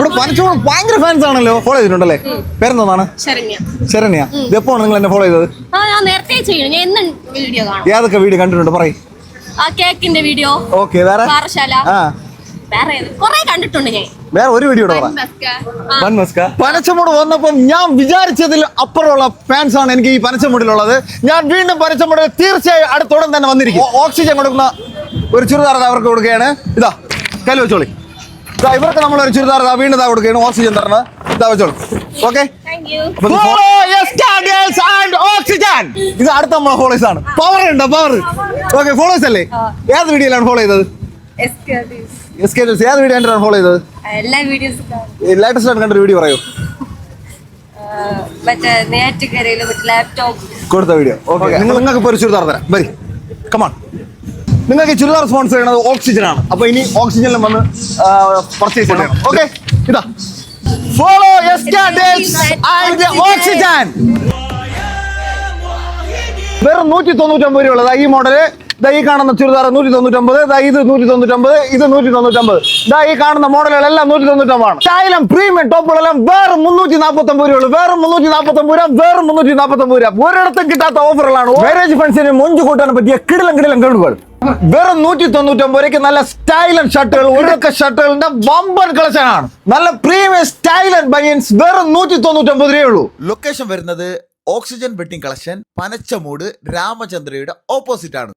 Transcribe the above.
ഇവിടെ പനച്ചമൂട് ഭയങ്കര ഫാൻസ് ആണല്ലോ. ഫോളോ ചെയ്തിട്ടുണ്ടല്ലേ? പേരെന്താണ്? ശരണ്യ. ഇതെപ്പോഴാണ് നിങ്ങൾ എന്നെ ഫോളോ ചെയ്തത്? ഞാൻ നേരത്തെ ചെയ്യണം. ഞാൻ എന്നും വീഡിയോ കാണും. ഏതൊക്കെ വീഡിയോ കണ്ടിട്ടുണ്ട് പറയും? ആ കേക്കിന്റെ വീഡിയോ. ഓക്കെ, വേറെ പാറശാല. വേറെ കുറെ കണ്ടിട്ടുണ്ട് ഞാൻ. വേറെ ഒരു വീഡിയോ പനച്ചമൂട് വന്നപ്പം ഞാൻ വിചാരിച്ചതിൽ അപ്പുറമുള്ള ഫാൻസ് ആണ് എനിക്ക് ഈ പനച്ചമൂടിലുള്ളത്. ഞാൻ വീണ്ടും പനച്ചമൂടിൽ തീർച്ചയായും അടുത്തോടെ തന്നെ വന്നിരിക്കും. ഓക്സിജൻ കൊടുക്കുന്ന ഒരു ചുരിദാർ അവർക്ക് കൊടുക്കുകയാണ്. ഇതാ കയ്യിൽ വെച്ചോളി. ഇതാ ഇവർക്ക് നമ്മൾ ഒരു ചുരിദാർ വീണ്ടും ഇതാ കൊടുക്കുകയാണ്. ഓക്സിജൻ തരണം. ഇതാ വെച്ചോളൂ. ഓക്കെ, ഇത് അടുത്ത നമ്മളെ ഫോളോവേഴ്സ് ആണ്. പവർ ഉണ്ടോ? പവർ. ഓക്കെ, ഫോളോവേഴ്സ് അല്ലേ? ഏത് വീഡിയോയിലാണ് ഫോളോ ചെയ്തത്? ഏത് വീഡിയോ ആണ് ഫോളോ ചെയ്തത്? എല്ലാ വീഡിയോസും ലേറ്റസ്റ്റ് ആയിട്ട് കണ്ടൊരു വീഡിയോ പറയൂ. കൊടുത്ത വീഡിയോ. ഓക്കെ, നിങ്ങൾക്ക് ഇപ്പോൾ ഒരു ചുരിദാർ തരാം. വരി, കമാൺ. നിങ്ങൾക്ക് ഈ ചുരിദാർ സ്പോൺസർ ചെയ്യുന്നത് ഓക്സിജൻ ആണ്. അപ്പൊ ഇനി ഓക്സിജനിലും വന്ന് പർച്ചേസ് ചെയ്യണം. ഓക്കെ, ഇതാ ഫോളോ ഓക്സിജൻ. വെറും 199 രൂപ ഉള്ളത് ഈ മോഡല്. ഈ കാണുന്ന ചുരിദാർ 199, ഇത് 199, ഇത് 199. ഈ കാണുന്ന മോഡലുകളെല്ലാം 199. സ്റ്റൈലും പ്രീമിയം ടോപ്പുകളെല്ലാം വേറെ 349 രൂപ. വേറെ 349 രൂപ. വേറെ 349 രൂപ. ഒരിടത്തും കിട്ടാത്ത ഓഫറുകളാണ്. മാരേജ് ഫംഗ്ഷന് മുഞ്ചു കൂട്ടാൻ പറ്റിയ കിടിലം ഗൗണുകൾ വെറും 199 രൂപയ്ക്ക് നല്ല സ്റ്റൈലൻ ഷർട്ടുകൾ. ഒരൊക്കെ ഷർട്ടുകളുടെ വമ്പൻ കളക്ഷൻ ആണ്. നല്ല പ്രീമിയം സ്റ്റൈലൻ ബനിയൻസ് വെറും 199 രൂപയേ ഉള്ളൂ. ലൊക്കേഷൻ വരുന്നത് ഓക്സിജൻ വെഡിങ് കളക്ഷൻ, പനച്ചമൂട് രാമചന്ദ്രയുടെ ഓപ്പോസിറ്റ് ആണ്.